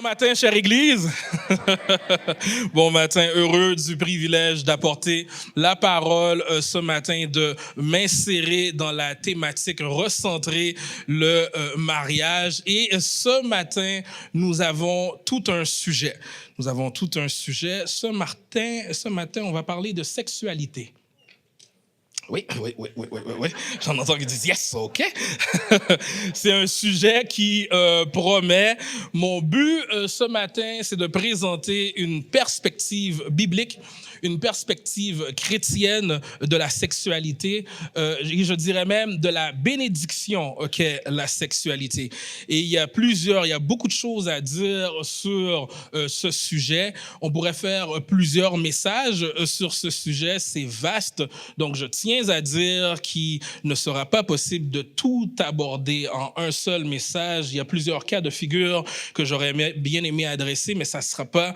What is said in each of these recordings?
matin, chère Église. Bon matin, heureux du privilège d'apporter la parole ce matin, de m'insérer dans la thématique recentrée, le mariage. Et ce matin, nous avons tout un sujet. Ce matin, on va parler de sexualité. Oui. J'en entends qui disent « yes, OK ». C'est un sujet qui promet. Mon but ce matin, c'est de présenter une perspective biblique, une perspective chrétienne de la sexualité, et je dirais même de la bénédiction qu'est la sexualité. Et il y a beaucoup de choses à dire sur ce sujet. On pourrait faire plusieurs messages sur ce sujet, c'est vaste. Donc, je tiens à dire qu'il ne sera pas possible de tout aborder en un seul message. Il y a plusieurs cas de figure que j'aurais bien aimé adresser, mais ça ne sera pas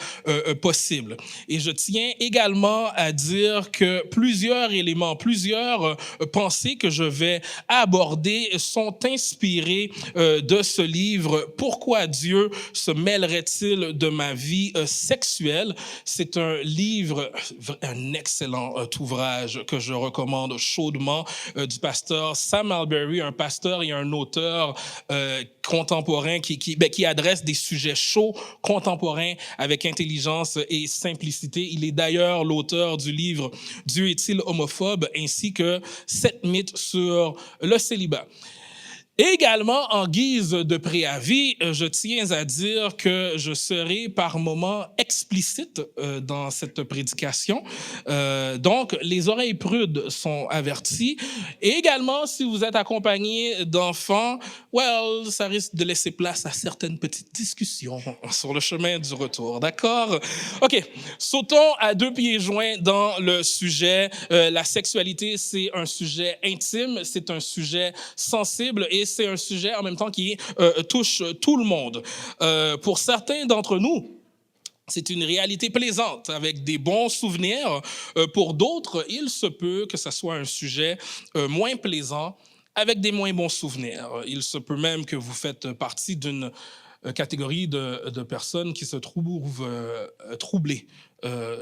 possible. Et je tiens également à dire que plusieurs éléments, plusieurs pensées que je vais aborder sont inspirées de ce livre. Pourquoi Dieu se mêlerait-il de ma vie sexuelle? C'est un livre, un excellent ouvrage que je recommande chaudement du pasteur Sam Allberry, un pasteur et un auteur contemporain qui adresse des sujets chauds, contemporains, avec intelligence et simplicité. Il est d'ailleurs l'auteur du livre « Dieu est-il homophobe ?» ainsi que 7 mythes sur le célibat. Également, en guise de préavis, je tiens à dire que je serai par moments explicite dans cette prédication. Donc, les oreilles prudes sont averties. Et également, si vous êtes accompagné d'enfants, ça risque de laisser place à certaines petites discussions sur le chemin du retour. D'accord? OK. Sautons à 2 pieds joints dans le sujet. La sexualité, c'est un sujet intime, c'est un sujet sensible et c'est un sujet en même temps qui touche tout le monde. Pour certains d'entre nous, c'est une réalité plaisante avec des bons souvenirs. Pour d'autres, il se peut que ce soit un sujet moins plaisant avec des moins bons souvenirs. Il se peut même que vous faites partie d'une catégorie de personnes qui se trouvent troublées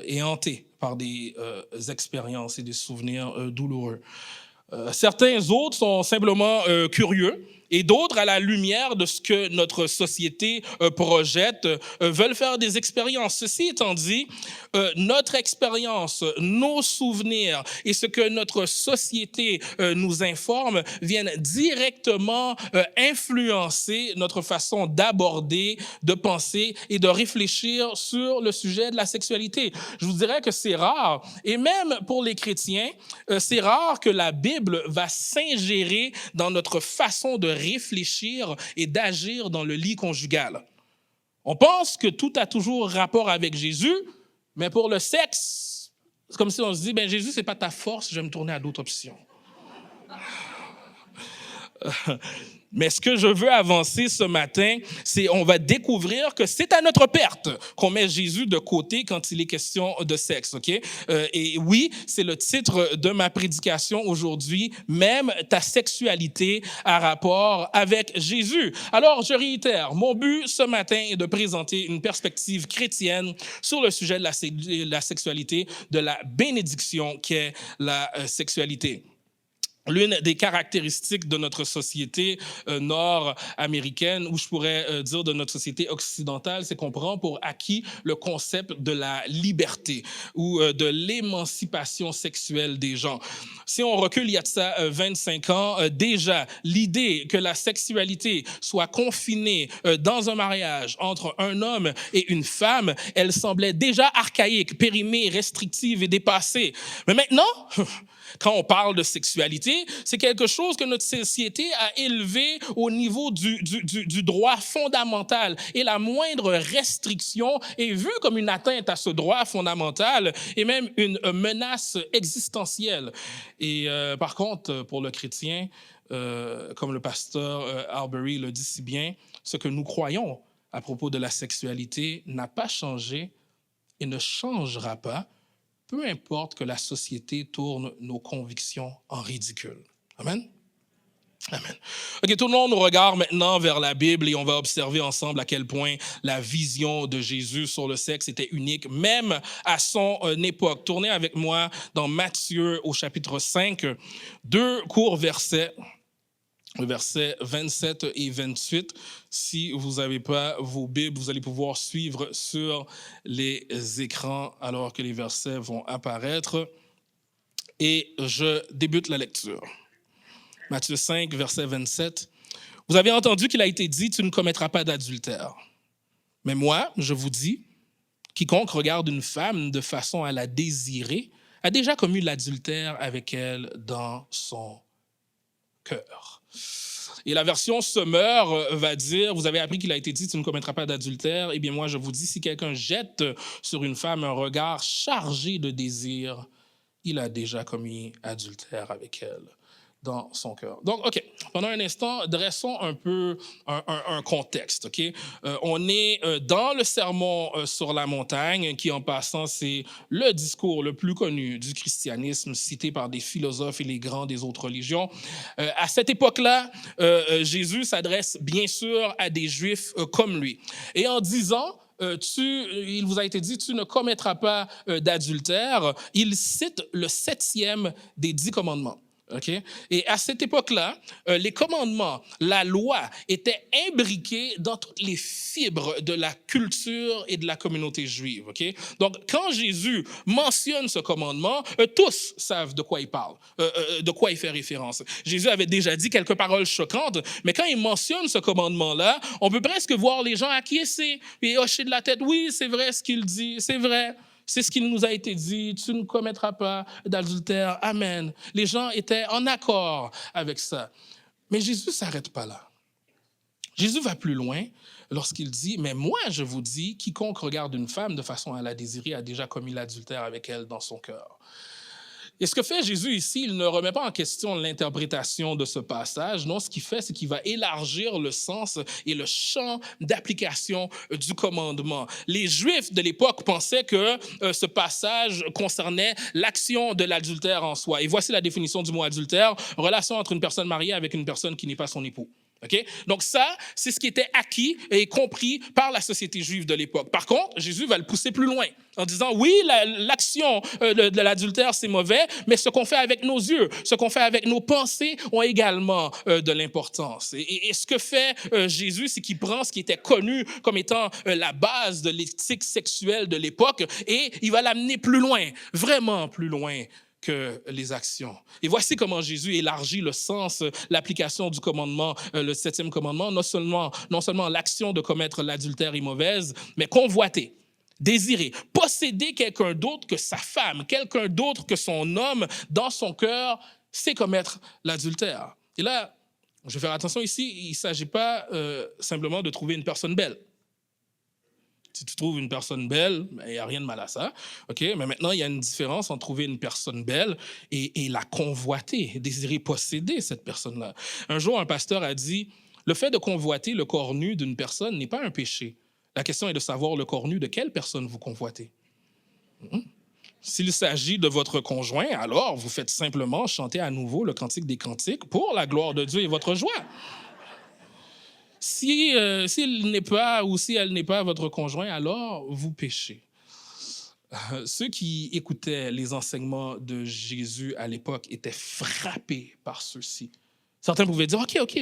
et hantées par des expériences et des souvenirs douloureux. Certains autres sont simplement curieux et d'autres, à la lumière de ce que notre société projette, veulent faire des expériences. Ceci étant dit, notre expérience, nos souvenirs et ce que notre société nous informe viennent directement influencer notre façon d'aborder, de penser et de réfléchir sur le sujet de la sexualité. Je vous dirais que c'est rare, et même pour les chrétiens, c'est rare que la Bible va s'ingérer dans notre façon de réfléchir et d'agir dans le lit conjugal. On pense que tout a toujours rapport avec Jésus, mais pour le sexe, c'est comme si on se dit, Jésus, c'est pas ta force, je vais me tourner à d'autres options. Mais ce que je veux avancer ce matin, c'est on va découvrir que c'est à notre perte qu'on met Jésus de côté quand il est question de sexe, OK? Et oui, c'est le titre de ma prédication aujourd'hui, même ta sexualité a rapport avec Jésus. Alors, je réitère, mon but ce matin est de présenter une perspective chrétienne sur le sujet de la sexualité, de la bénédiction qu'est la sexualité. L'une des caractéristiques de notre société nord-américaine, ou je pourrais dire de notre société occidentale, c'est qu'on prend pour acquis le concept de la liberté ou de l'émancipation sexuelle des gens. Si on recule il y a de ça 25 ans, déjà, l'idée que la sexualité soit confinée dans un mariage entre un homme et une femme, elle semblait déjà archaïque, périmée, restrictive et dépassée. Mais maintenant, quand on parle de sexualité, c'est quelque chose que notre société a élevé au niveau du droit fondamental. Et la moindre restriction est vue comme une atteinte à ce droit fondamental et même une menace existentielle. Et par contre, pour le chrétien, comme le pasteur Allberry le dit si bien, ce que nous croyons à propos de la sexualité n'a pas changé et ne changera pas, peu importe que la société tourne nos convictions en ridicule. Amen? Amen. OK, tournons nos regards maintenant vers la Bible et on va observer ensemble à quel point la vision de Jésus sur le sexe était unique, même à son époque. Tournez avec moi dans Matthieu au chapitre 5, deux courts versets, versets 27 et 28. Si vous n'avez pas vos Bibles, vous allez pouvoir suivre sur les écrans alors que les versets vont apparaître. Et je débute la lecture. Matthieu 5, verset 27. « Vous avez entendu qu'il a été dit, tu ne commettras pas d'adultère. Mais moi, je vous dis, quiconque regarde une femme de façon à la désirer a déjà commis l'adultère avec elle dans son cœur. » Et la version Semeur va dire, vous avez appris qu'il a été dit, tu ne commettras pas d'adultère. Eh bien, moi, je vous dis, si quelqu'un jette sur une femme un regard chargé de désir, il a déjà commis adultère avec elle dans son cœur. Donc, OK, pendant un instant, dressons un peu un contexte, OK? On est dans le sermon sur la montagne, qui en passant, c'est le discours le plus connu du christianisme, cité par des philosophes et les grands des autres religions. À cette époque-là, Jésus s'adresse bien sûr à des Juifs comme lui. Et en disant... il vous a été dit, tu ne commettras pas d'adultère. Il cite le 7e des 10 commandements. Okay? Et à cette époque-là, les commandements, la loi étaient imbriqués dans toutes les fibres de la culture et de la communauté juive. Okay? Donc, quand Jésus mentionne ce commandement, tous savent de quoi il parle, de quoi il fait référence. Jésus avait déjà dit quelques paroles choquantes, mais quand il mentionne ce commandement-là, on peut presque voir les gens acquiescer et hocher de la tête. Oui, c'est vrai ce qu'il dit, c'est vrai. C'est ce qu'il nous a été dit, tu ne commettras pas d'adultère. Amen. Les gens étaient en accord avec ça. Mais Jésus ne s'arrête pas là. Jésus va plus loin lorsqu'il dit, mais moi je vous dis, quiconque regarde une femme de façon à la désirer a déjà commis l'adultère avec elle dans son cœur. Et ce que fait Jésus ici, il ne remet pas en question l'interprétation de ce passage. Non, ce qu'il fait, c'est qu'il va élargir le sens et le champ d'application du commandement. Les Juifs de l'époque pensaient que ce passage concernait l'action de l'adultère en soi. Et voici la définition du mot adultère, relation entre une personne mariée avec une personne qui n'est pas son époux. Okay? Donc ça, c'est ce qui était acquis et compris par la société juive de l'époque. Par contre, Jésus va le pousser plus loin en disant, oui, l'action de l'adultère, c'est mauvais, mais ce qu'on fait avec nos yeux, ce qu'on fait avec nos pensées ont également de l'importance. Et ce que fait Jésus, c'est qu'il prend ce qui était connu comme étant la base de l'éthique sexuelle de l'époque et il va l'amener plus loin, vraiment plus loin que les actions. Et voici comment Jésus élargit le sens, l'application du commandement, le 7e commandement. Non seulement l'action de commettre l'adultère est mauvaise, mais convoiter, désirer, posséder quelqu'un d'autre que sa femme, quelqu'un d'autre que son homme dans son cœur, c'est commettre l'adultère. Et là, je vais faire attention ici, il ne s'agit pas simplement de trouver une personne belle. Si tu trouves une personne belle, il n'y a rien de mal à ça. Okay? Mais maintenant, il y a une différence entre trouver une personne belle et la convoiter, désirer posséder cette personne-là. Un jour, un pasteur a dit, le fait de convoiter le corps nu d'une personne n'est pas un péché. La question est de savoir le corps nu de quelle personne vous convoitez. S'il s'agit de votre conjoint, alors vous faites simplement chanter à nouveau le cantique des cantiques pour la gloire de Dieu et votre joie. S'il n'est pas ou si elle n'est pas votre conjoint, alors vous péchez. Ceux qui écoutaient les enseignements de Jésus à l'époque étaient frappés par ceux-ci. Certains pouvaient dire, OK.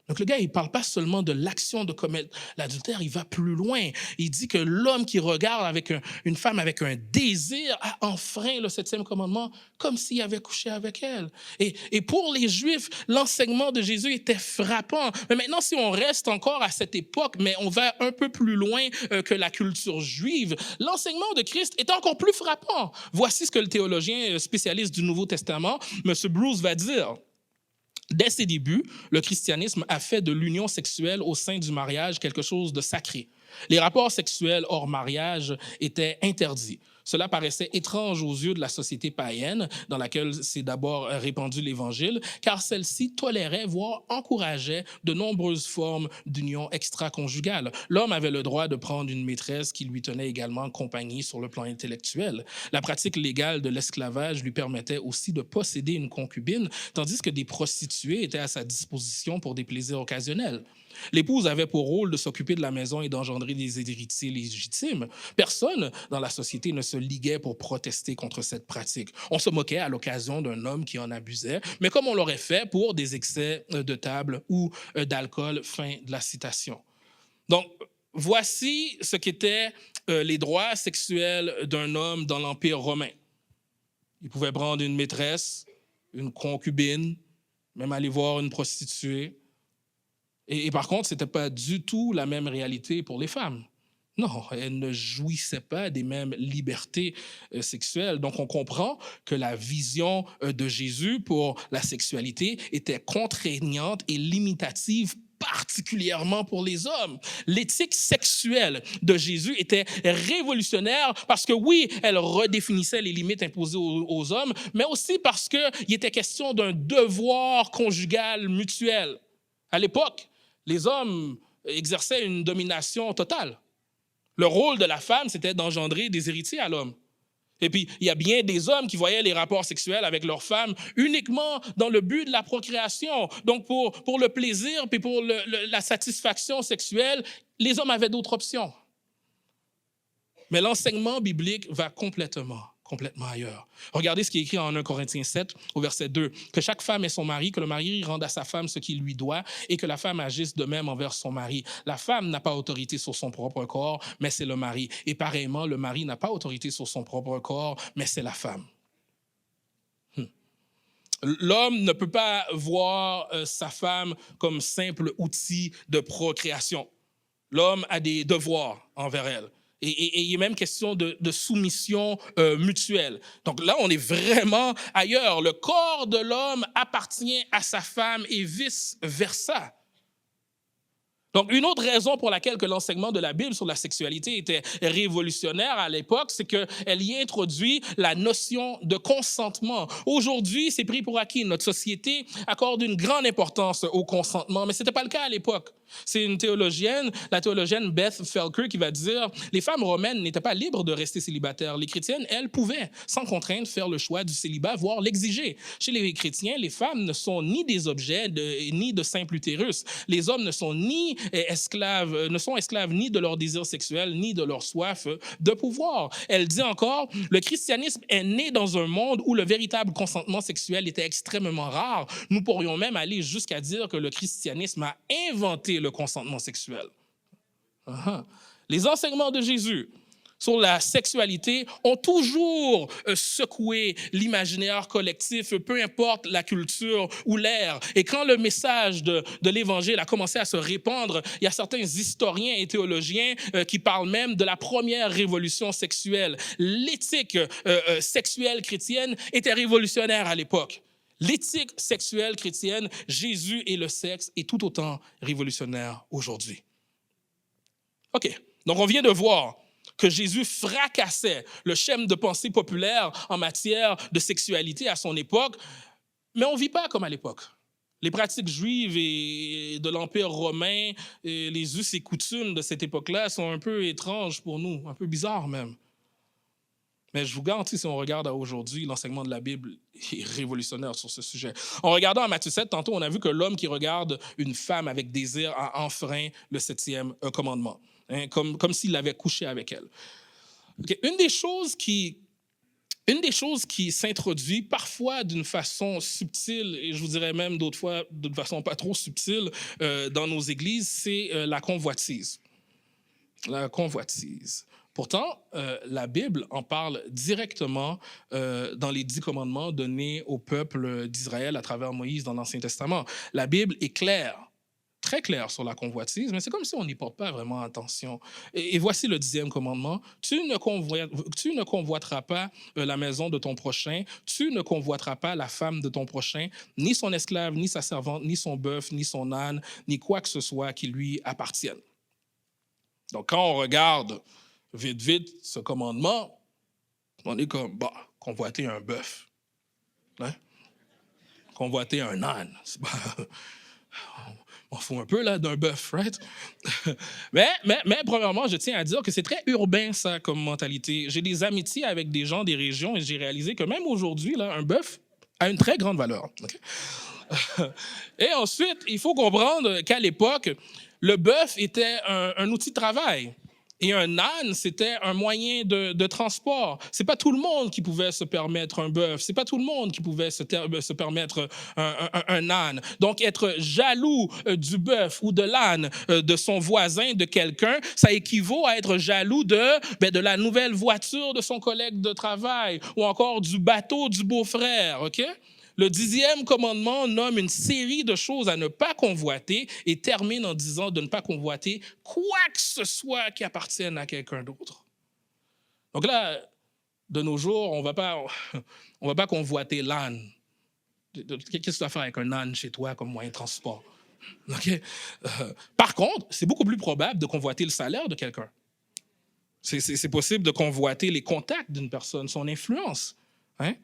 Donc le gars, il ne parle pas seulement de l'action de commettre l'adultère, il va plus loin. Il dit que l'homme qui regarde avec une femme avec un désir a enfreint le 7e commandement comme s'il avait couché avec elle. Et pour les Juifs, l'enseignement de Jésus était frappant. Mais maintenant, si on reste encore à cette époque, mais on va un peu plus loin que la culture juive, l'enseignement de Christ est encore plus frappant. Voici ce que le théologien spécialiste du Nouveau Testament, M. Bruce, va dire. Dès ses débuts, le christianisme a fait de l'union sexuelle au sein du mariage quelque chose de sacré. Les rapports sexuels hors mariage étaient interdits. Cela paraissait étrange aux yeux de la société païenne dans laquelle s'est d'abord répandu l'Évangile, car celle-ci tolérait, voire encourageait de nombreuses formes d'union extra-conjugale. L'homme avait le droit de prendre une maîtresse qui lui tenait également compagnie sur le plan intellectuel. La pratique légale de l'esclavage lui permettait aussi de posséder une concubine, tandis que des prostituées étaient à sa disposition pour des plaisirs occasionnels. L'épouse avait pour rôle de s'occuper de la maison et d'engendrer des héritiers légitimes. Personne dans la société ne se liguait pour protester contre cette pratique. On se moquait à l'occasion d'un homme qui en abusait, mais comme on l'aurait fait pour des excès de table ou d'alcool, fin de la citation. Donc, voici ce qu'étaient les droits sexuels d'un homme dans l'Empire romain. Il pouvait prendre une maîtresse, une concubine, même aller voir une prostituée. Et par contre, ce n'était pas du tout la même réalité pour les femmes. Non, elles ne jouissaient pas des mêmes libertés sexuelles. Donc, on comprend que la vision de Jésus pour la sexualité était contraignante et limitative, particulièrement pour les hommes. L'éthique sexuelle de Jésus était révolutionnaire parce que oui, elle redéfinissait les limites imposées aux hommes, mais aussi parce qu'il était question d'un devoir conjugal mutuel. À l'époque, les hommes exerçaient une domination totale. Le rôle de la femme, c'était d'engendrer des héritiers à l'homme. Et puis, il y a bien des hommes qui voyaient les rapports sexuels avec leurs femmes uniquement dans le but de la procréation. Donc, pour le plaisir puis pour la satisfaction sexuelle, les hommes avaient d'autres options. Mais l'enseignement biblique va complètement ailleurs. Regardez ce qui est écrit en 1 Corinthiens 7, au verset 2. « Que chaque femme ait son mari, que le mari rende à sa femme ce qu'il lui doit, et que la femme agisse de même envers son mari. La femme n'a pas autorité sur son propre corps, mais c'est le mari. Et pareillement, le mari n'a pas autorité sur son propre corps, mais c'est la femme. » L'homme ne peut pas voir sa femme comme simple outil de procréation. L'homme a des devoirs envers elle. Et il est même question de soumission mutuelle. Donc là, on est vraiment ailleurs. Le corps de l'homme appartient à sa femme et vice-versa. Donc, une autre raison pour laquelle que l'enseignement de la Bible sur la sexualité était révolutionnaire à l'époque, c'est qu'elle y introduit la notion de consentement. Aujourd'hui, c'est pris pour acquis. Notre société accorde une grande importance au consentement, mais ce n'était pas le cas à l'époque. C'est une théologienne, la théologienne Beth Felker, qui va dire « Les femmes romaines n'étaient pas libres de rester célibataires. Les chrétiennes, elles, pouvaient, sans contrainte, faire le choix du célibat, voire l'exiger. Chez les chrétiens, les femmes ne sont ni des objets, ni de simples utérus. Les hommes ne sont esclaves ni de leur désir sexuel, ni de leur soif de pouvoir. » Elle dit encore « Le christianisme est né dans un monde où le véritable consentement sexuel était extrêmement rare. Nous pourrions même aller jusqu'à dire que le christianisme a inventé le consentement sexuel. » Les enseignements de Jésus sur la sexualité ont toujours secoué l'imaginaire collectif, peu importe la culture ou l'ère. Et quand le message de l'Évangile a commencé à se répandre, il y a certains historiens et théologiens qui parlent même de la première révolution sexuelle. L'éthique sexuelle chrétienne était révolutionnaire à l'époque. L'éthique sexuelle chrétienne, Jésus et le sexe, est tout autant révolutionnaire aujourd'hui. OK, donc on vient de voir que Jésus fracassait le schème de pensée populaire en matière de sexualité à son époque, mais on ne vit pas comme à l'époque. Les pratiques juives et de l'Empire romain, et les us et coutumes de cette époque-là sont un peu étranges pour nous, un peu bizarres même. Mais je vous garantis, si on regarde à aujourd'hui, l'enseignement de la Bible est révolutionnaire sur ce sujet. En regardant à Matthieu 7, tantôt, on a vu que l'homme qui regarde une femme avec désir a enfreint le 7e commandement, hein, comme s'il avait couché avec elle. Okay. Une des choses qui s'introduit parfois d'une façon subtile, et je vous dirais même d'autres fois d'une façon pas trop subtile dans nos églises, c'est la convoitise. La convoitise. Pourtant, la Bible en parle directement dans les 10 commandements donnés au peuple d'Israël à travers Moïse dans l'Ancien Testament. La Bible est claire, très claire sur la convoitise, mais c'est comme si on n'y porte pas vraiment attention. Et voici le 10e commandement. Tu ne convoiteras pas la maison de ton prochain, tu ne convoiteras pas la femme de ton prochain, ni son esclave, ni sa servante, ni son bœuf, ni son âne, ni quoi que ce soit qui lui appartienne. Donc, quand on regarde vite, ce commandement, On est comme, bah, convoiter un bœuf. Hein? Convoiter un âne. On fout un peu là d'un bœuf, right? mais premièrement, je tiens à dire que c'est très urbain, ça, comme mentalité. J'ai des amitiés avec des gens des régions et j'ai réalisé que même aujourd'hui, là, un bœuf a une très grande valeur. Okay? Et ensuite, il faut comprendre qu'à l'époque, le bœuf était un outil de travail. Et un âne, c'était un moyen de transport. C'est pas tout le monde qui pouvait se permettre un bœuf. C'est pas tout le monde qui pouvait se permettre un âne. Donc, être jaloux du bœuf ou de l'âne de son voisin, de quelqu'un, ça équivaut à être jaloux de la nouvelle voiture de son collègue de travail ou encore du bateau du beau-frère, OK? Le 10e commandement nomme une série de choses à ne pas convoiter et termine en disant de ne pas convoiter quoi que ce soit qui appartienne à quelqu'un d'autre. Donc là, de nos jours, on va pas convoiter l'âne. Qu'est-ce que tu vas faire avec un âne chez toi comme moyen de transport? Okay? Par contre, c'est beaucoup plus probable de convoiter le salaire de quelqu'un. C'est possible de convoiter les contacts d'une personne, son influence. Hein?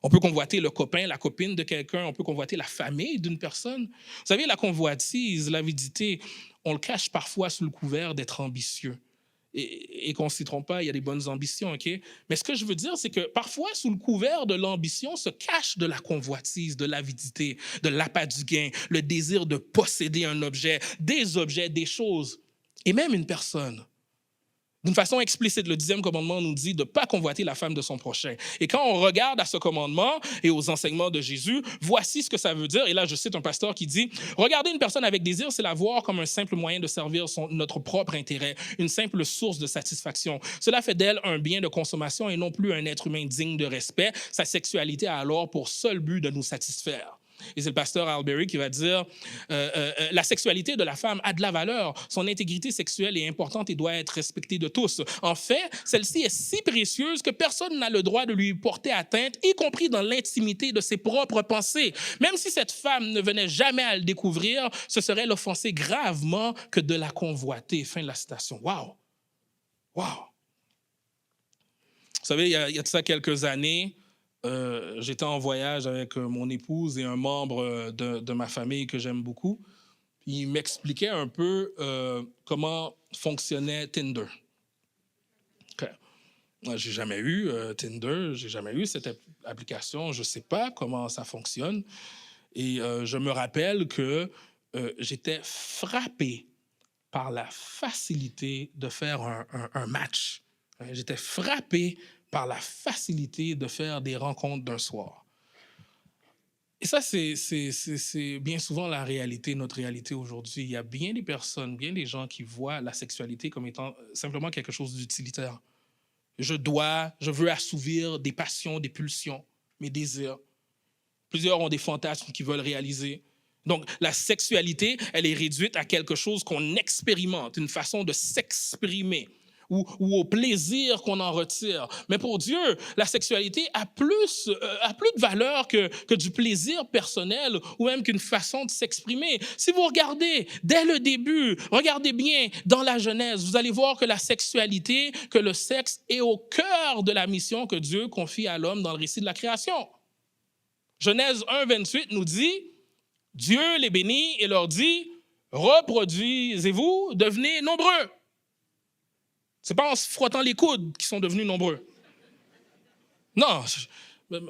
On peut convoiter le copain, la copine de quelqu'un, on peut convoiter la famille d'une personne. Vous savez, la convoitise, l'avidité, on le cache parfois sous le couvert d'être ambitieux. Et qu'on ne s'y trompe pas, il y a des bonnes ambitions, OK? Mais ce que je veux dire, c'est que parfois, sous le couvert de l'ambition, se cache de la convoitise, de l'avidité, de l'appât du gain, le désir de posséder un objet, des choses, et même une personne. D'une façon explicite, le 10e commandement nous dit de ne pas convoiter la femme de son prochain. Et quand on regarde à ce commandement et aux enseignements de Jésus, voici ce que ça veut dire. Et là, je cite un pasteur qui dit « Regarder une personne avec désir, c'est la voir comme un simple moyen de servir notre propre intérêt, une simple source de satisfaction. Cela fait d'elle un bien de consommation et non plus un être humain digne de respect. Sa sexualité a alors pour seul but de nous satisfaire. » Et c'est le pasteur Alberry qui va dire la sexualité de la femme a de la valeur. Son intégrité sexuelle est importante et doit être respectée de tous. En fait, celle-ci est si précieuse que personne n'a le droit de lui porter atteinte, y compris dans l'intimité de ses propres pensées. Même si cette femme ne venait jamais à le découvrir, ce serait l'offenser gravement que de la convoiter. Fin de la citation. Wow! Wow! Vous savez, il y a de ça quelques années, j'étais en voyage avec mon épouse et un membre de ma famille que j'aime beaucoup. Il m'expliquait un peu comment fonctionnait Tinder. Okay. Moi, j'ai jamais eu Tinder, j'ai jamais eu cette application, je ne sais pas comment ça fonctionne. Et je me rappelle que j'étais frappé par la facilité de faire un match. J'étais frappé par la facilité de faire des rencontres d'un soir. Et ça, c'est bien souvent la réalité, notre réalité aujourd'hui. Il y a bien des personnes, bien des gens qui voient la sexualité comme étant simplement quelque chose d'utilitaire. Je veux assouvir des passions, des pulsions, mes désirs. Plusieurs ont des fantasmes qu'ils veulent réaliser. Donc, la sexualité, elle est réduite à quelque chose qu'on expérimente, une façon de s'exprimer. Ou au plaisir qu'on en retire. Mais pour Dieu, la sexualité a plus de valeur que du plaisir personnel ou même qu'une façon de s'exprimer. Si vous regardez dès le début, regardez bien dans la Genèse, vous allez voir que la sexualité, que le sexe est au cœur de la mission que Dieu confie à l'homme dans le récit de la création. Genèse 1, 28 nous dit, Dieu les bénit et leur dit, reproduisez-vous, devenez nombreux. Ce n'est pas en se frottant les coudes qu'ils sont devenus nombreux. Non,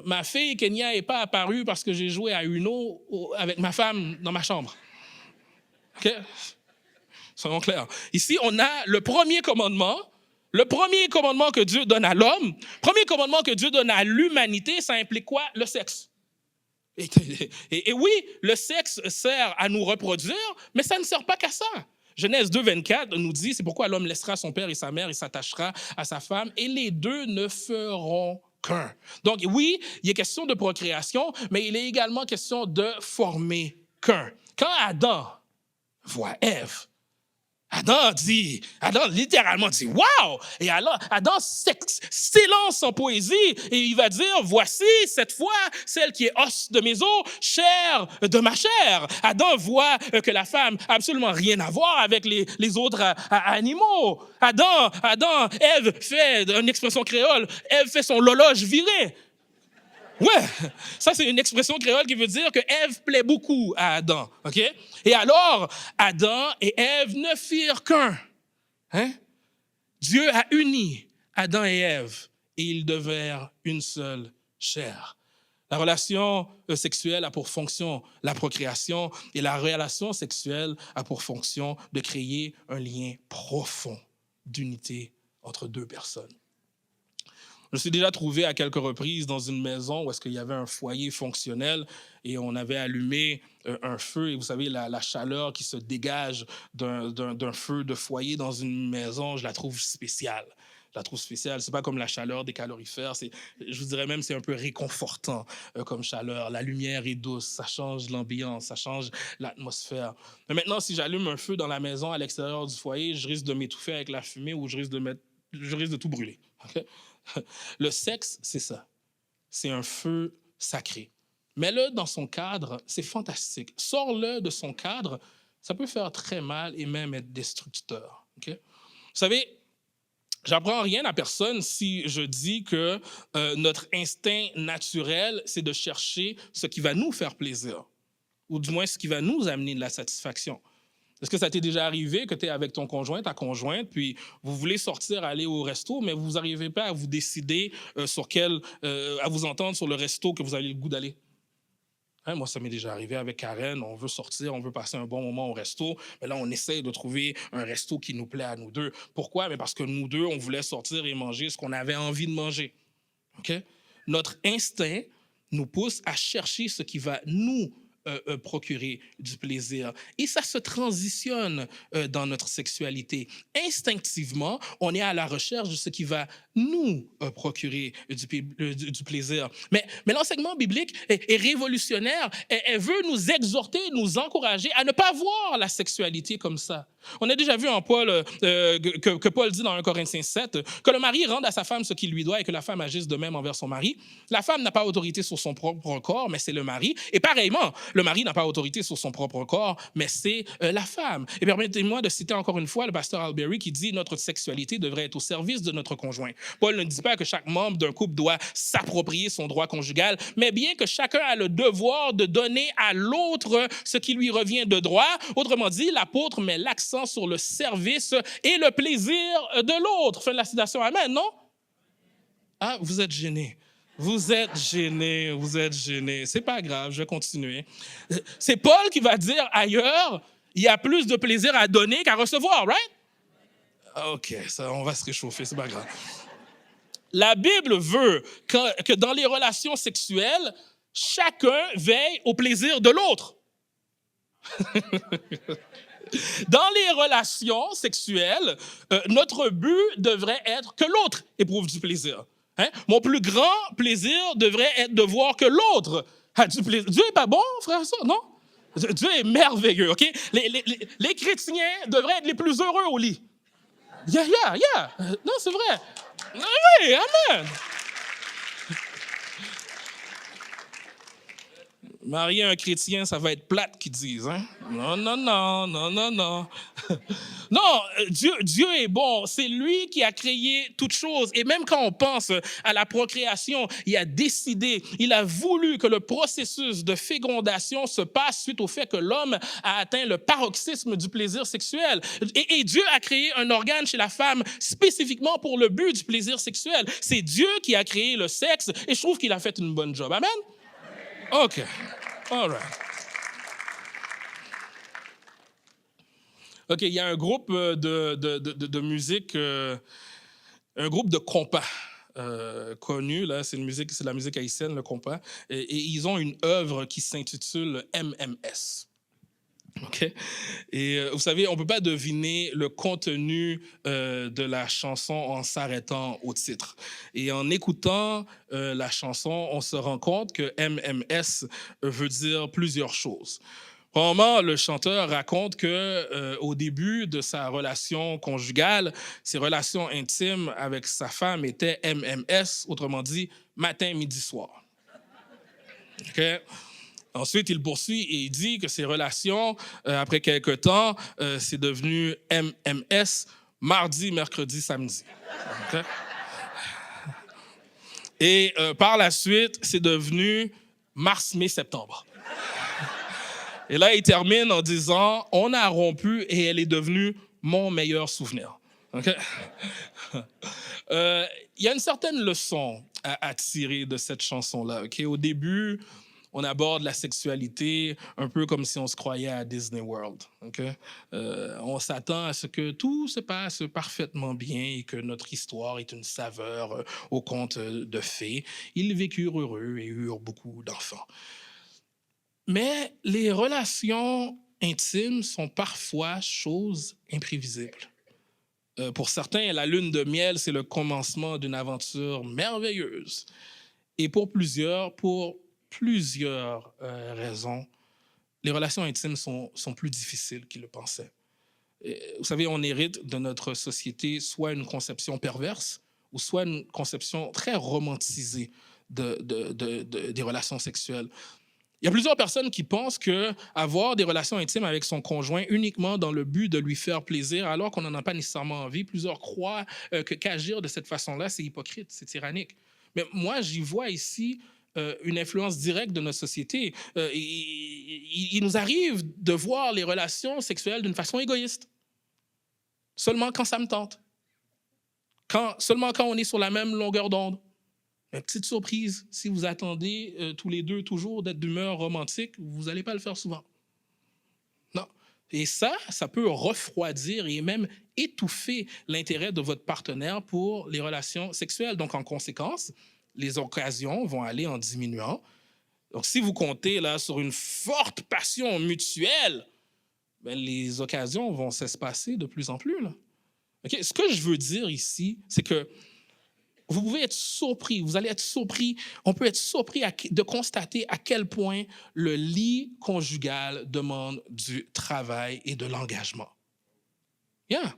ma fille Kenya n'est pas apparue parce que j'ai joué à Uno avec ma femme dans ma chambre. OK? Soyons clairs. Ici, on a le premier commandement que Dieu donne à l'homme, premier commandement que Dieu donne à l'humanité, ça implique quoi? Le sexe. Et oui, le sexe sert à nous reproduire, mais ça ne sert pas qu'à ça. Genèse 2, 24 nous dit, c'est pourquoi l'homme laissera son père et sa mère et s'attachera à sa femme, et les deux ne feront qu'un. Donc oui, il est question de procréation, mais il est également question de former qu'un. Quand Adam voit Ève, Adam littéralement dit waouh! Et alors, Adam s'élance en poésie et il va dire voici cette fois celle qui est os de mes os, chair de ma chair. Adam voit que la femme n'a absolument rien à voir avec les autres animaux. Ève fait une expression créole, Ève fait son lologe viré. Ouais, ça c'est une expression créole qui veut dire que Ève plaît beaucoup à Adam, ok? Et alors, Adam et Ève ne firent qu'un. Hein? Dieu a uni Adam et Ève et ils devinrent une seule chair. La relation sexuelle a pour fonction la procréation et la relation sexuelle a pour fonction de créer un lien profond d'unité entre deux personnes. Je me suis déjà trouvé à quelques reprises dans une maison où est-ce qu'il y avait un foyer fonctionnel et on avait allumé un feu. Et vous savez, la chaleur qui se dégage d'un feu de foyer dans une maison, je la trouve spéciale. Je la trouve spéciale. C'est pas comme la chaleur des calorifères. Je vous dirais même c'est un peu réconfortant comme chaleur. La lumière est douce, ça change l'ambiance, ça change l'atmosphère. Mais maintenant, si j'allume un feu dans la maison à l'extérieur du foyer, je risque de m'étouffer avec la fumée ou je risque de tout brûler. Okay? Le sexe, c'est ça. C'est un feu sacré. Mets-le dans son cadre, c'est fantastique. Sors-le de son cadre, ça peut faire très mal et même être destructeur. Okay? Vous savez, j'apprends rien à personne si je dis que notre instinct naturel, c'est de chercher ce qui va nous faire plaisir, ou du moins ce qui va nous amener de la satisfaction. Est-ce que ça t'est déjà arrivé que tu es avec ton conjoint, ta conjointe, puis vous voulez sortir, aller au resto, mais vous n'arrivez pas à vous décider à vous entendre sur le resto que vous avez le goût d'aller? Hein, moi, ça m'est déjà arrivé avec Karen. On veut sortir, on veut passer un bon moment au resto, mais là, on essaye de trouver un resto qui nous plaît à nous deux. Pourquoi? Mais parce que nous deux, on voulait sortir et manger ce qu'on avait envie de manger. Okay? Notre instinct nous pousse à chercher ce qui va nous procurer du plaisir. Et ça se transitionne dans notre sexualité. Instinctivement, on est à la recherche de ce qui va nous procurer du plaisir. Mais l'enseignement biblique est révolutionnaire. Elle veut nous exhorter, nous encourager à ne pas voir la sexualité comme ça. On a déjà vu en Paul, que Paul dit dans 1 Corinthiens 7 que le mari rende à sa femme ce qu'il lui doit et que la femme agisse de même envers son mari. La femme n'a pas autorité sur son propre corps, mais c'est le mari. Et pareillement, le mari n'a pas autorité sur son propre corps, mais c'est la femme. Et permettez-moi de citer encore une fois le pasteur Alberry qui dit « Notre sexualité devrait être au service de notre conjoint ». Paul ne dit pas que chaque membre d'un couple doit s'approprier son droit conjugal, mais bien que chacun a le devoir de donner à l'autre ce qui lui revient de droit. Autrement dit, l'apôtre met l'accent sur le service et le plaisir de l'autre. Fin de la citation. Amen, non? Ah, vous êtes gênés. Vous êtes gênés. C'est pas grave, je vais continuer. C'est Paul qui va dire ailleurs, il y a plus de plaisir à donner qu'à recevoir, right? OK, ça, on va se réchauffer, c'est pas grave. La Bible veut que dans les relations sexuelles, chacun veille au plaisir de l'autre. Dans les relations sexuelles, notre but devrait être que l'autre éprouve du plaisir. Hein? Mon plus grand plaisir devrait être de voir que l'autre a du plaisir. Dieu n'est pas bon, frère, ça, non? Dieu est merveilleux, OK? Les chrétiens devraient être les plus heureux au lit. Yeah. Non, c'est vrai. Oui, amen. Marier un chrétien, ça va être plate qu'ils disent. Hein? Non. Non, Dieu est bon. C'est lui qui a créé toutes choses. Et même quand on pense à la procréation, il a décidé, il a voulu que le processus de fécondation se passe suite au fait que l'homme a atteint le paroxysme du plaisir sexuel. Et Dieu a créé un organe chez la femme spécifiquement pour le but du plaisir sexuel. C'est Dieu qui a créé le sexe et je trouve qu'il a fait une bonne job. Amen? OK. All right. OK, il y a un groupe de musique, un groupe de compas connu, là, c'est la musique haïtienne, le compas, et ils ont une œuvre qui s'intitule MMS. OK? Et vous savez, on ne peut pas deviner le contenu de la chanson en s'arrêtant au titre. Et en écoutant la chanson, on se rend compte que MMS veut dire plusieurs choses. Par moment, le chanteur raconte que au début de sa relation conjugale, ses relations intimes avec sa femme étaient MMS, autrement dit matin, midi, soir. OK? Ensuite, il poursuit et il dit que ses relations, après quelque temps, c'est devenu MMS, mardi, mercredi, samedi. OK? Et par la suite, c'est devenu mars, mai, septembre. Et là, il termine en disant « On a rompu et elle est devenue mon meilleur souvenir. Okay? » Il y a une certaine leçon à tirer de cette chanson-là. Okay? Au début, on aborde la sexualité un peu comme si on se croyait à Disney World. Okay? On s'attend à ce que tout se passe parfaitement bien et que notre histoire est une saveur au conte de fées. Ils vécurent heureux et eurent beaucoup d'enfants. Mais les relations intimes sont parfois choses imprévisibles. Pour certains, la lune de miel, c'est le commencement d'une aventure merveilleuse. Et pour plusieurs raisons, les relations intimes sont plus difficiles qu'ils le pensaient. Vous savez, on hérite de notre société soit une conception perverse ou soit une conception très romantisée des relations sexuelles. Il y a plusieurs personnes qui pensent qu'avoir des relations intimes avec son conjoint uniquement dans le but de lui faire plaisir, alors qu'on n'en a pas nécessairement envie. Plusieurs croient qu'agir de cette façon-là, c'est hypocrite, c'est tyrannique. Mais moi, j'y vois ici une influence directe de notre société. Il nous arrive de voir les relations sexuelles d'une façon égoïste. Seulement quand ça me tente. Seulement quand on est sur la même longueur d'onde. Mais petite surprise, si vous attendez tous les deux toujours d'être d'humeur romantique, vous n'allez pas le faire souvent. Non. Et ça peut refroidir et même étouffer l'intérêt de votre partenaire pour les relations sexuelles. Donc, en conséquence, les occasions vont aller en diminuant. Donc, si vous comptez là sur une forte passion mutuelle, ben, les occasions vont s'espacer de plus en plus. Là. Okay? Ce que je veux dire ici, c'est que vous pouvez être surpris, vous allez être surpris, on peut être surpris de constater à quel point le lit conjugal demande du travail et de l'engagement. Yeah.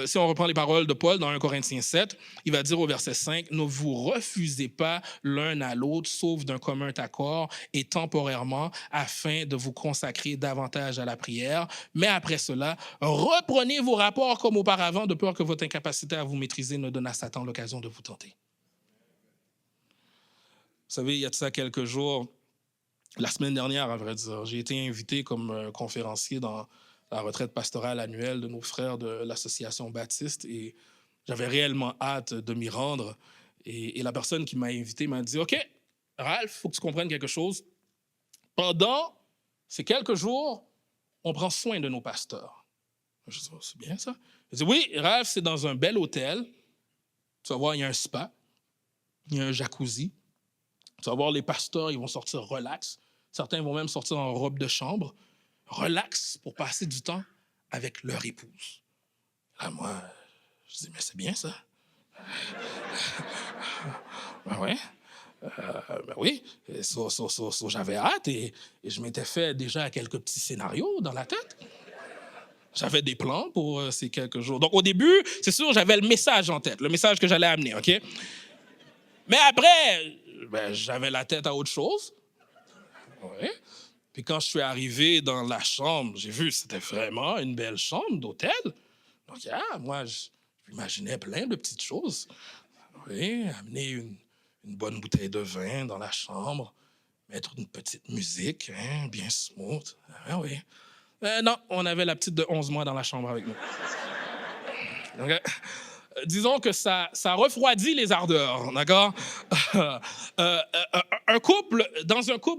Si on reprend les paroles de Paul dans 1 Corinthiens 7, il va dire au verset 5, « Ne vous refusez pas l'un à l'autre, sauf d'un commun accord et temporairement, afin de vous consacrer davantage à la prière. Mais après cela, reprenez vos rapports comme auparavant, de peur que votre incapacité à vous maîtriser ne donne à Satan l'occasion de vous tenter. » Vous savez, il y a de ça quelques jours, la semaine dernière, à vrai dire, j'ai été invité comme conférencier dans la retraite pastorale annuelle de nos frères de l'association baptiste et j'avais réellement hâte de m'y rendre. Et la personne qui m'a invité m'a dit « OK, Ralph, il faut que tu comprennes quelque chose. Pendant ces quelques jours, on prend soin de nos pasteurs. » Je dis « C'est bien ça. » Il dit « Oui, Ralph, c'est dans un bel hôtel. Tu vas voir, il y a un spa, il y a un jacuzzi. Tu vas voir, les pasteurs, ils vont sortir relax. Certains vont même sortir en robe de chambre. Relax pour passer du temps avec leur épouse. » Là, moi, je dis, mais c'est bien ça. Ben ouais. Ben oui. J'avais hâte et je m'étais fait déjà quelques petits scénarios dans la tête. J'avais des plans pour ces quelques jours. Donc, au début, c'est sûr, j'avais le message en tête, le message que j'allais amener, OK? Mais après, ben, j'avais la tête à autre chose. Ouais. Puis quand je suis arrivé dans la chambre, j'ai vu, c'était vraiment une belle chambre d'hôtel. Donc, moi, j'imaginais plein de petites choses. Oui, amener une bonne bouteille de vin dans la chambre, mettre une petite musique, hein, bien smooth. Ah oui. Non, on avait la petite de 11 mois dans la chambre avec nous. Donc, disons que ça refroidit les ardeurs, d'accord? Dans un couple,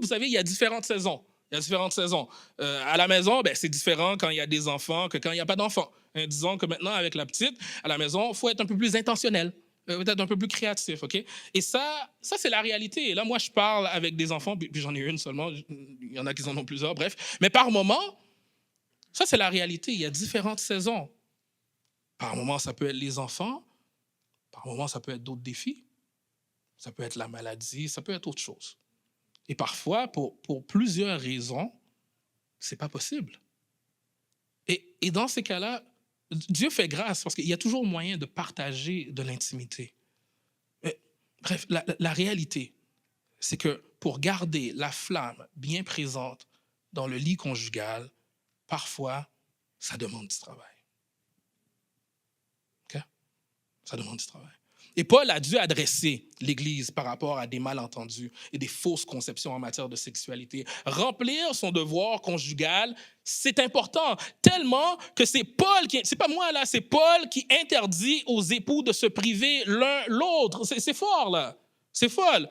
vous savez, il y a différentes saisons. Il y a différentes saisons. À la maison, ben, c'est différent quand il y a des enfants que quand il n'y a pas d'enfants. Disons que maintenant, avec la petite, à la maison, il faut être un peu plus intentionnel, peut-être un peu plus créatif, OK? Et ça c'est la réalité. Et là, moi, je parle avec des enfants, puis j'en ai une seulement, il y en a qui en ont plusieurs, bref. Mais par moment, ça, c'est la réalité. Il y a différentes saisons. Par moment, ça peut être les enfants. Par moment, ça peut être d'autres défis. Ça peut être la maladie, ça peut être autre chose. Et parfois, pour plusieurs raisons, c'est pas possible. Et dans ces cas-là, Dieu fait grâce parce qu'il y a toujours moyen de partager de l'intimité. Bref, la réalité, c'est que pour garder la flamme bien présente dans le lit conjugal, parfois, ça demande du travail. OK? Ça demande du travail. Et Paul a dû adresser l'Église par rapport à des malentendus et des fausses conceptions en matière de sexualité. Remplir son devoir conjugal, c'est important, tellement que c'est Paul c'est pas moi là, c'est Paul qui interdit aux époux de se priver l'un l'autre. C'est fort là, c'est folle.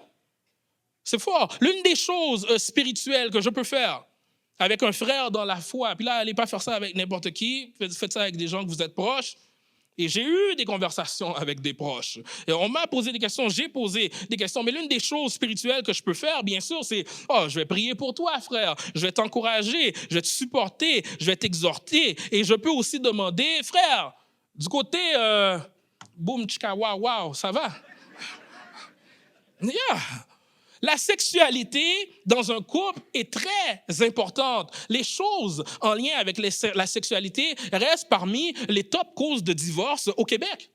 C'est fort. L'une des choses spirituelles que je peux faire avec un frère dans la foi, puis là, allez pas faire ça avec n'importe qui, faites ça avec des gens que vous êtes proches. Et j'ai eu des conversations avec des proches. Et on m'a posé des questions, j'ai posé des questions. Mais l'une des choses spirituelles que je peux faire, bien sûr, c'est « Oh, je vais prier pour toi, frère. Je vais t'encourager, je vais te supporter, je vais t'exhorter. » Et je peux aussi demander « Frère, du côté boum, tchika, waouh, waouh, ça va? » Yeah. La sexualité dans un couple est très importante. Les choses en lien avec la sexualité restent parmi les top causes de divorce au Québec.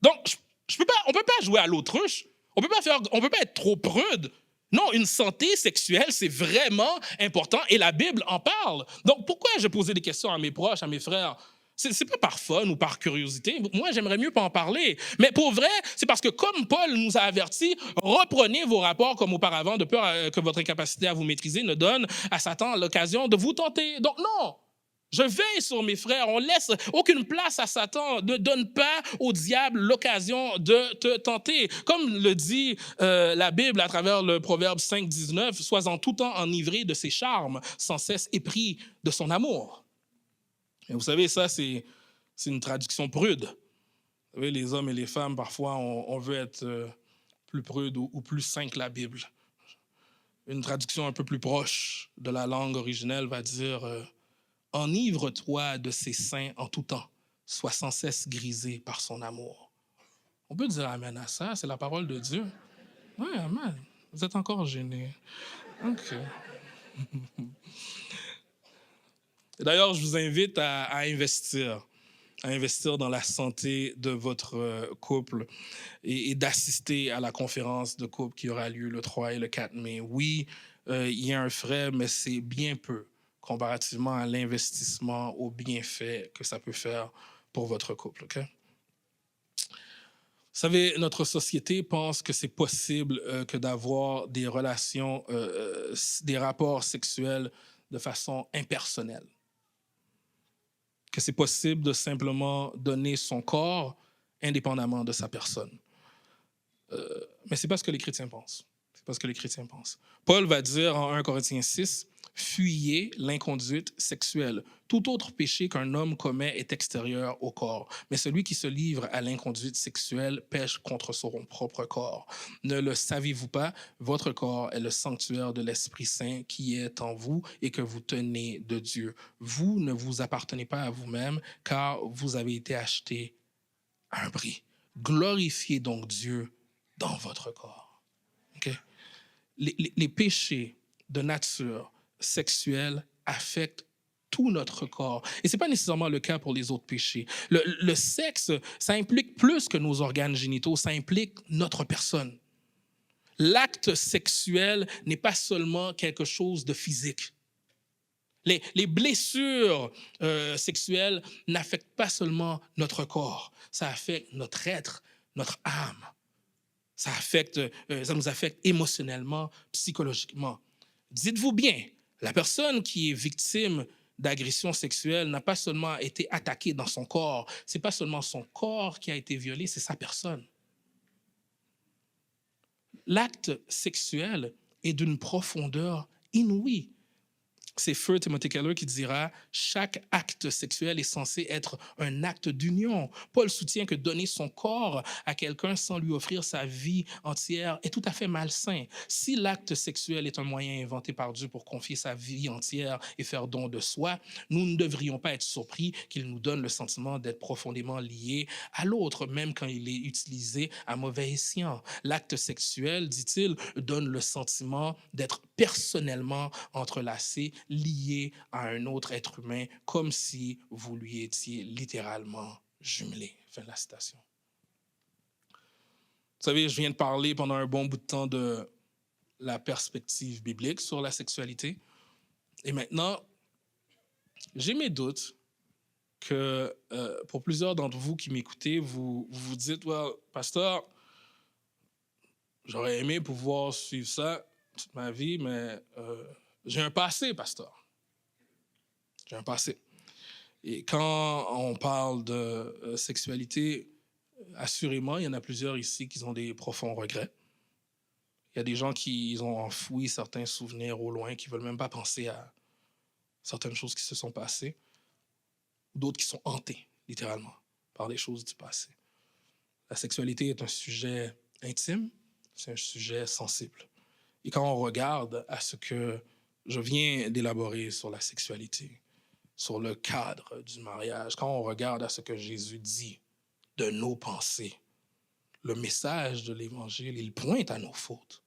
Donc, on ne peut pas jouer à l'autruche. On ne peut pas être trop prude. Non, une santé sexuelle, c'est vraiment important et la Bible en parle. Donc, pourquoi je posais des questions à mes proches, à mes frères? C'est pas par fun ou par curiosité. Moi, j'aimerais mieux pas en parler. Mais pour vrai, c'est parce que comme Paul nous a avertis, reprenez vos rapports comme auparavant, de peur que votre incapacité à vous maîtriser ne donne à Satan l'occasion de vous tenter. Donc non, je veille sur mes frères. On laisse aucune place à Satan. Ne donne pas au diable l'occasion de te tenter. Comme le dit la Bible à travers le Proverbe 5, 19, « Sois en tout temps enivré de ses charmes, sans cesse épris de son amour. » Et vous savez, ça, c'est une traduction prude. Vous savez, les hommes et les femmes, parfois, on veut être plus prude ou plus saint que la Bible. Une traduction un peu plus proche de la langue originelle va dire « Enivre-toi de ses seins en tout temps, sois sans cesse grisé par son amour. » On peut dire amen à ça, c'est la parole de Dieu. Oui, amen. Vous êtes encore gênés. OK. D'ailleurs, je vous invite à investir dans la santé de votre couple et d'assister à la conférence de couple qui aura lieu le 3 et le 4 mai. Oui, il y a un frais, mais c'est bien peu comparativement à l'investissement, aux bienfaits que ça peut faire pour votre couple. Okay? Vous savez, notre société pense que c'est possible que d'avoir des relations, des rapports sexuels de façon impersonnelle. Que c'est possible de simplement donner son corps indépendamment de sa personne. Mais ce n'est pas ce que les chrétiens pensent. C'est pas ce que les chrétiens pensent. Paul va dire en 1 Corinthiens 6, « Fuyez l'inconduite sexuelle. Tout autre péché qu'un homme commet est extérieur au corps. Mais celui qui se livre à l'inconduite sexuelle pêche contre son propre corps. Ne le savez-vous pas? Votre corps est le sanctuaire de l'Esprit Saint qui est en vous et que vous tenez de Dieu. Vous ne vous appartenez pas à vous-même, car vous avez été achetés à un prix. Glorifiez donc Dieu dans votre corps. » Okay? Les péchés de nature sexuelle affectent tout notre corps. Et ce n'est pas nécessairement le cas pour les autres péchés. Le sexe, ça implique plus que nos organes génitaux, ça implique notre personne. L'acte sexuel n'est pas seulement quelque chose de physique. Les blessures sexuelles n'affectent pas seulement notre corps, ça affecte notre être, notre âme. Ça nous affecte émotionnellement, psychologiquement. Dites-vous bien, la personne qui est victime d'agression sexuelle n'a pas seulement été attaquée dans son corps, ce n'est pas seulement son corps qui a été violé, c'est sa personne. L'acte sexuel est d'une profondeur inouïe. C'est Feu Timothy Keller qui dira « Chaque acte sexuel est censé être un acte d'union. » Paul soutient que donner son corps à quelqu'un sans lui offrir sa vie entière est tout à fait malsain. Si l'acte sexuel est un moyen inventé par Dieu pour confier sa vie entière et faire don de soi, nous ne devrions pas être surpris qu'il nous donne le sentiment d'être profondément liés à l'autre, même quand il est utilisé à mauvais escient. L'acte sexuel, dit-il, donne le sentiment d'être personnellement entrelacé lié à un autre être humain comme si vous lui étiez littéralement jumelé. Fin de la citation. Vous savez, je viens de parler pendant un bon bout de temps de la perspective biblique sur la sexualité. Et maintenant, j'ai mes doutes que pour plusieurs d'entre vous qui m'écoutez, vous vous dites, well, pasteur, j'aurais aimé pouvoir suivre ça toute ma vie, mais j'ai un passé, pasteur. J'ai un passé. Et quand on parle de sexualité, assurément, il y en a plusieurs ici qui ont des profonds regrets. Il y a des gens qui ont enfoui certains souvenirs au loin, qui ne veulent même pas penser à certaines choses qui se sont passées. D'autres qui sont hantés, littéralement, par des choses du passé. La sexualité est un sujet intime, c'est un sujet sensible. Et quand on regarde à ce que je viens d'élaborer sur la sexualité, sur le cadre du mariage, quand on regarde à ce que Jésus dit de nos pensées, le message de l'Évangile, il pointe à nos fautes.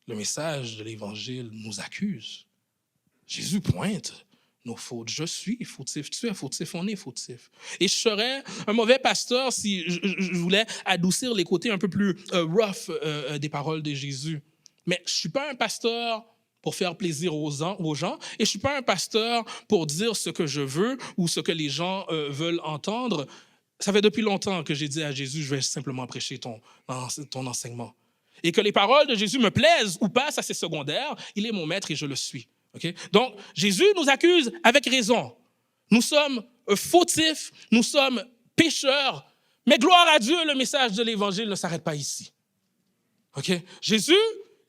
Le message de l'Évangile nous accuse. Jésus pointe nos fautes. Je suis fautif, tu es fautif, on est fautif. Et je serais un mauvais pasteur si je voulais adoucir les côtés un peu plus rough des paroles de Jésus. Mais je ne suis pas un pasteur pour faire plaisir aux gens et je ne suis pas un pasteur pour dire ce que je veux ou ce que les gens veulent entendre. Ça fait depuis longtemps que j'ai dit à Jésus, je vais simplement prêcher ton enseignement. Et que les paroles de Jésus me plaisent ou pas, ça c'est secondaire. Il est mon maître et je le suis. Okay? Donc, Jésus nous accuse avec raison. Nous sommes fautifs, nous sommes pécheurs. Mais gloire à Dieu, le message de l'Évangile ne s'arrête pas ici. Okay? Jésus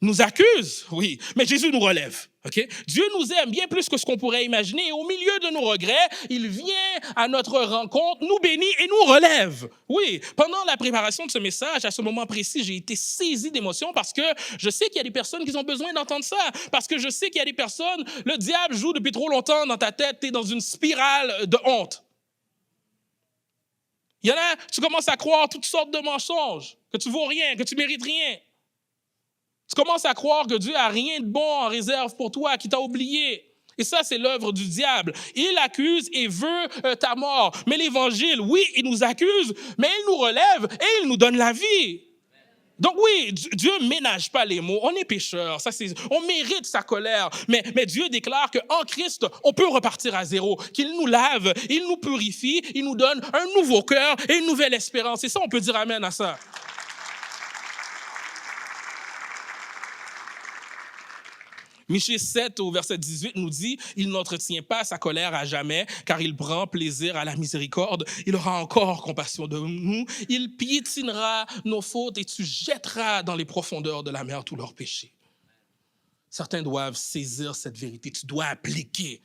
nous accuse, oui, mais Jésus nous relève. Okay? Dieu nous aime bien plus que ce qu'on pourrait imaginer. Et au milieu de nos regrets, il vient à notre rencontre, nous bénit et nous relève. Oui, pendant la préparation de ce message, à ce moment précis, j'ai été saisi d'émotion parce que je sais qu'il y a des personnes qui ont besoin d'entendre ça. Parce que je sais qu'il y a des personnes, le diable joue depuis trop longtemps dans ta tête, tu es dans une spirale de honte. Il y en a, tu commences à croire toutes sortes de mensonges, que tu vaux rien, que tu mérites rien. Tu commences à croire que Dieu n'a rien de bon en réserve pour toi, qu'il t'a oublié. Et ça, c'est l'œuvre du diable. Il accuse et veut ta mort. Mais l'Évangile, oui, il nous accuse, mais il nous relève et il nous donne la vie. Donc oui, Dieu ne ménage pas les mots. On est pécheurs, on mérite sa colère. Mais Dieu déclare qu'en Christ, on peut repartir à zéro, qu'il nous lave, il nous purifie, il nous donne un nouveau cœur et une nouvelle espérance. Et ça, on peut dire amen à ça. Michée 7, au verset 18, nous dit « Il n'entretient pas sa colère à jamais, car il prend plaisir à la miséricorde. Il aura encore compassion de nous. Il piétinera nos fautes et tu jetteras dans les profondeurs de la mer tous leurs péchés. » Certains doivent saisir cette vérité. Tu dois appliquer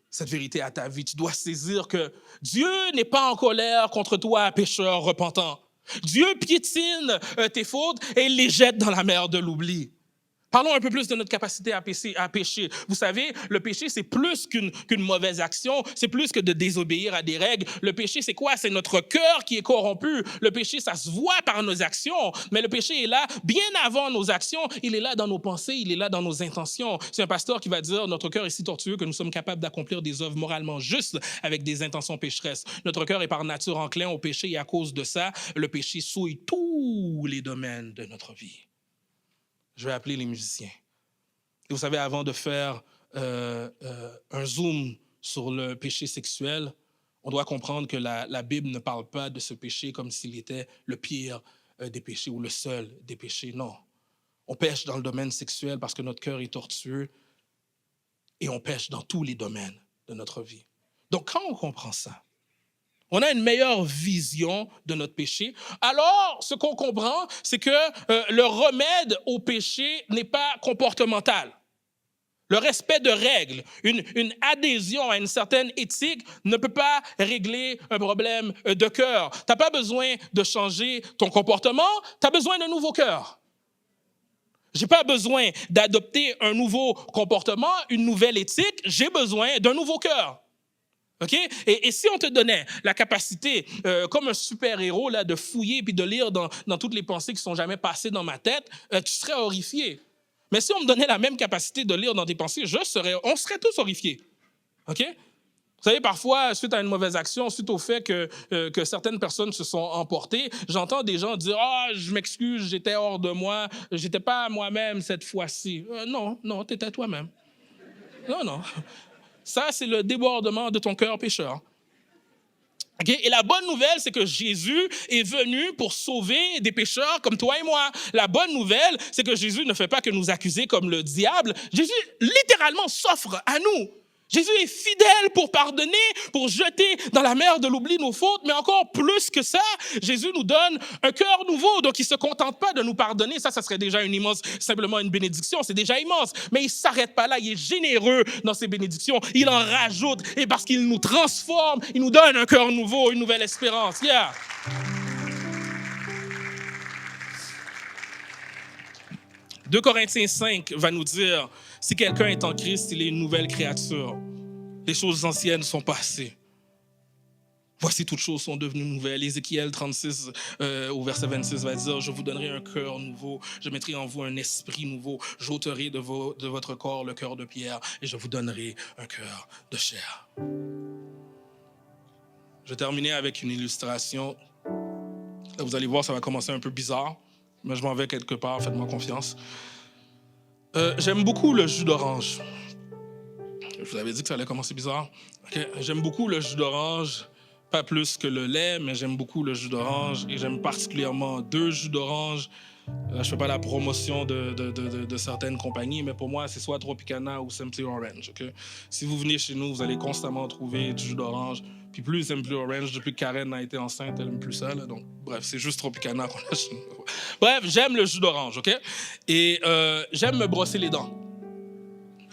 cette vérité à ta vie. Tu dois saisir que Dieu n'est pas en colère contre toi, pécheur repentant. Dieu piétine tes fautes et il les jette dans la mer de l'oubli. Parlons un peu plus de notre capacité à pécher. Vous savez, le péché, c'est plus qu'une mauvaise action, c'est plus que de désobéir à des règles. Le péché, c'est quoi? C'est notre cœur qui est corrompu. Le péché, ça se voit par nos actions, mais le péché est là bien avant nos actions. Il est là dans nos pensées, il est là dans nos intentions. C'est un pasteur qui va dire, notre cœur est si tortueux que nous sommes capables d'accomplir des œuvres moralement justes avec des intentions pécheresses. Notre cœur est par nature enclin au péché et à cause de ça, le péché souille tous les domaines de notre vie. Je vais appeler les musiciens. Et vous savez, avant de faire un zoom sur le péché sexuel, on doit comprendre que la Bible ne parle pas de ce péché comme s'il était le pire des péchés ou le seul des péchés. Non. On pêche dans le domaine sexuel parce que notre cœur est tortueux et on pêche dans tous les domaines de notre vie. Donc, quand on comprend ça, on a une meilleure vision de notre péché. Alors, ce qu'on comprend, c'est que le remède au péché n'est pas comportemental. Le respect de règles, une adhésion à une certaine éthique ne peut pas régler un problème de cœur. Tu n'as pas besoin de changer ton comportement, tu as besoin d'un nouveau cœur. Je n'ai pas besoin d'adopter un nouveau comportement, une nouvelle éthique, j'ai besoin d'un nouveau cœur. Okay? Et si on te donnait la capacité, comme un super-héros, là, de fouiller puis de lire dans toutes les pensées qui ne sont jamais passées dans ma tête, tu serais horrifié. Mais si on me donnait la même capacité de lire dans tes pensées, on serait tous horrifiés. OK? Vous savez, parfois, suite à une mauvaise action, suite au fait que certaines personnes se sont emportées, j'entends des gens dire « Ah, je m'excuse, j'étais hors de moi, j'étais pas moi-même cette fois-ci. » Non, t'étais toi-même. Non. Ça, c'est le débordement de ton cœur pécheur. Okay? Et la bonne nouvelle, c'est que Jésus est venu pour sauver des pécheurs comme toi et moi. La bonne nouvelle, c'est que Jésus ne fait pas que nous accuser comme le diable. Jésus, littéralement, s'offre à nous. Jésus est fidèle pour pardonner, pour jeter dans la mer de l'oubli nos fautes, mais encore plus que ça, Jésus nous donne un cœur nouveau. Donc, il ne se contente pas de nous pardonner. Ça serait déjà simplement une bénédiction. C'est déjà immense. Mais il ne s'arrête pas là. Il est généreux dans ses bénédictions. Il en rajoute. Et parce qu'il nous transforme, il nous donne un cœur nouveau, une nouvelle espérance. Yeah. 2 Corinthiens 5 va nous dire, si quelqu'un est en Christ, il est une nouvelle créature. Les choses anciennes sont passées. Voici, toutes choses sont devenues nouvelles. Ézéchiel 36, au verset 26, va dire, je vous donnerai un cœur nouveau, je mettrai en vous un esprit nouveau, j'ôterai de votre corps le cœur de pierre et je vous donnerai un cœur de chair. Je vais terminer avec une illustration. Là, vous allez voir, ça va commencer un peu bizarre, mais je m'en vais quelque part, faites-moi confiance. J'aime beaucoup le jus d'orange. Je vous avais dit que ça allait commencer bizarre. Okay. J'aime beaucoup le jus d'orange, pas plus que le lait, mais j'aime beaucoup le jus d'orange et j'aime particulièrement 2 jus d'orange. Je ne fais pas la promotion de certaines compagnies, mais pour moi, c'est soit Tropicana ou Simply Orange. Okay? Si vous venez chez nous, vous allez constamment trouver du jus d'orange. Puis plus Simply Orange, depuis que Karen a été enceinte, elle n'aime plus ça. Là, donc, bref, c'est juste Tropicana qu'on a chez nous. Bref, j'aime le jus d'orange, OK? Et j'aime me brosser les dents.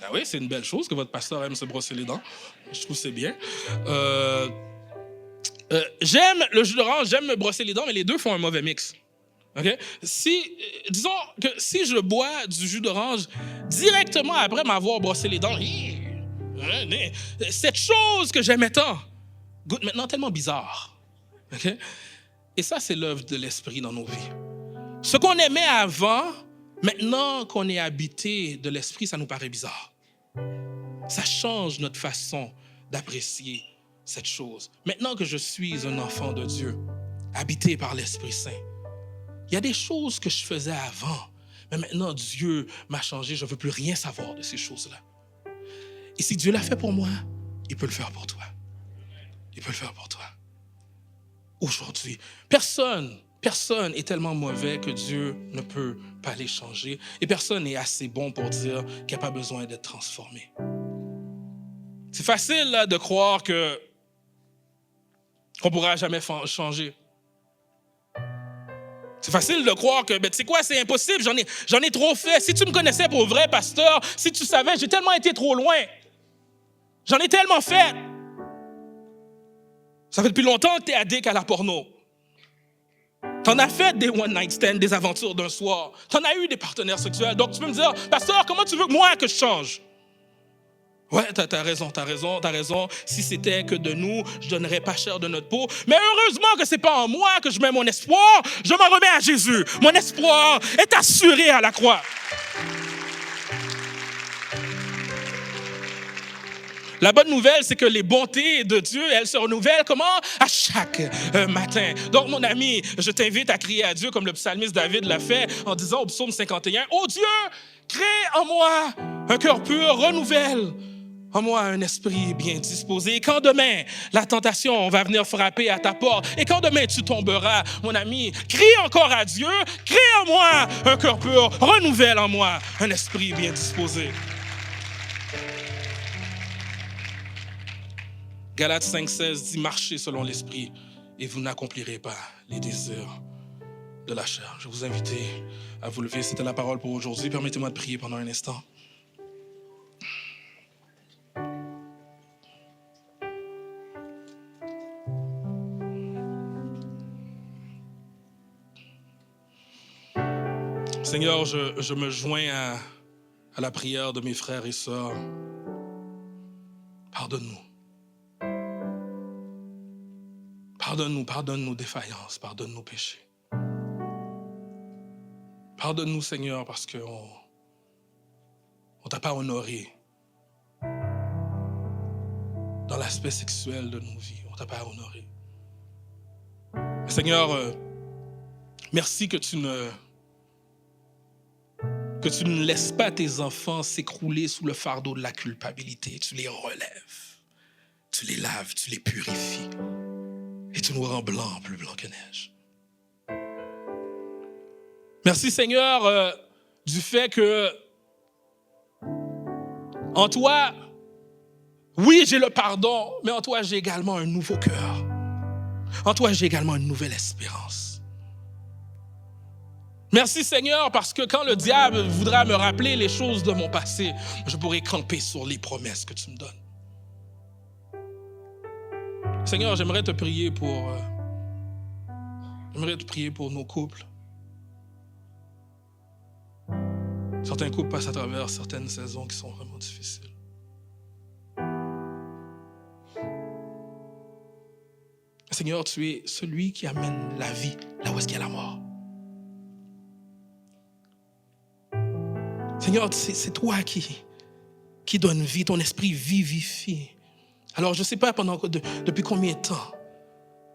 Ah oui, c'est une belle chose que votre pasteur aime se brosser les dents. Je trouve que c'est bien. J'aime le jus d'orange, j'aime me brosser les dents, mais les deux font un mauvais mix. Okay? Disons que si je bois du jus d'orange directement après m'avoir brossé les dents, cette chose que j'aimais tant goûte maintenant tellement bizarre. Okay? Et ça, c'est l'œuvre de l'esprit dans nos vies. Ce qu'on aimait avant, maintenant qu'on est habité de l'esprit, ça nous paraît bizarre. Ça change notre façon d'apprécier cette chose. Maintenant que je suis un enfant de Dieu, habité par l'Esprit Saint, il y a des choses que je faisais avant, mais maintenant Dieu m'a changé, je ne veux plus rien savoir de ces choses-là. Et si Dieu l'a fait pour moi, il peut le faire pour toi. Il peut le faire pour toi. Aujourd'hui, personne est tellement mauvais que Dieu ne peut pas les changer. Et personne n'est assez bon pour dire qu'il n'y a pas besoin d'être transformé. C'est facile là, de croire qu'on ne pourra jamais changer. C'est facile de croire que, tu sais quoi, c'est impossible, j'en ai trop fait. Si tu me connaissais pour vrai, pasteur, si tu savais, j'ai tellement été trop loin. J'en ai tellement fait. Ça fait depuis longtemps que tu es addict à la porno. T'en as fait des one-night stands, des aventures d'un soir. T'en as eu des partenaires sexuels. Donc tu peux me dire, pasteur, comment tu veux que moi que je change? Ouais, t'as raison. Si c'était que de nous, je donnerais pas cher de notre peau. Mais heureusement que c'est pas en moi que je mets mon espoir. Je m'en remets à Jésus. Mon espoir est assuré à la croix. La bonne nouvelle, c'est que les bontés de Dieu, elles se renouvellent comment? À chaque matin. Donc, mon ami, je t'invite à crier à Dieu comme le psalmiste David l'a fait en disant au psaume 51, « Ô Dieu, crée en moi un cœur pur, renouvelle en moi un esprit bien disposé. » Et quand demain, la tentation va venir frapper à ta porte, et quand demain tu tomberas, mon ami, crie encore à Dieu, crée en moi un cœur pur, renouvelle en moi un esprit bien disposé. Galates 5,16 dit « Marchez selon l'esprit et vous n'accomplirez pas les désirs de la chair. » Je vais vous inviter à vous lever. C'était la parole pour aujourd'hui. Permettez-moi de prier pendant un instant. Seigneur, je me joins à la prière de mes frères et sœurs. Pardonne-nous. Pardonne nos défaillances, pardonne nos péchés. Pardonne-nous, Seigneur, parce qu'on On ne t'a pas honoré dans l'aspect sexuel de nos vies. On ne t'a pas honoré. Seigneur, merci que tu ne laisses pas tes enfants s'écrouler sous le fardeau de la culpabilité. Tu les relèves, tu les laves, tu les purifies et tu nous rends blancs, plus blancs que neige. Merci Seigneur du fait que en toi, oui, j'ai le pardon, mais en toi, j'ai également un nouveau cœur. En toi, j'ai également une nouvelle espérance. Merci Seigneur, parce que quand le diable voudra me rappeler les choses de mon passé, je pourrai camper sur les promesses que tu me donnes. Seigneur, j'aimerais te prier pour nos couples. Certains couples passent à travers certaines saisons qui sont vraiment difficiles. Seigneur, tu es celui qui amène la vie là où est-ce qu'il y a la mort. Seigneur, c'est toi qui donne vie, ton esprit vivifie. Alors, je ne sais pas depuis combien de temps.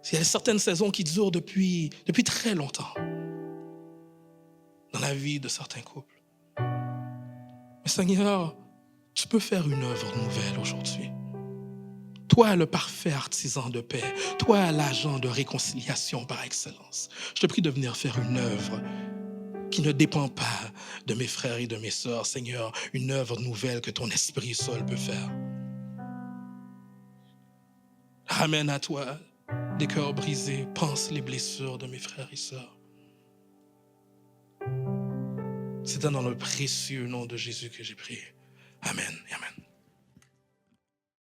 Il y a certaines saisons qui durent depuis très longtemps dans la vie de certains couples. Mais Seigneur, tu peux faire une œuvre nouvelle aujourd'hui. Toi, le parfait artisan de paix, toi, l'agent de réconciliation par excellence, je te prie de venir faire une œuvre qui ne dépend pas de mes frères et de mes sœurs, Seigneur, une œuvre nouvelle que ton esprit seul peut faire. Ramène à toi des cœurs brisés, pense les blessures de mes frères et sœurs. C'est dans le précieux nom de Jésus que j'ai prié. Amen et amen.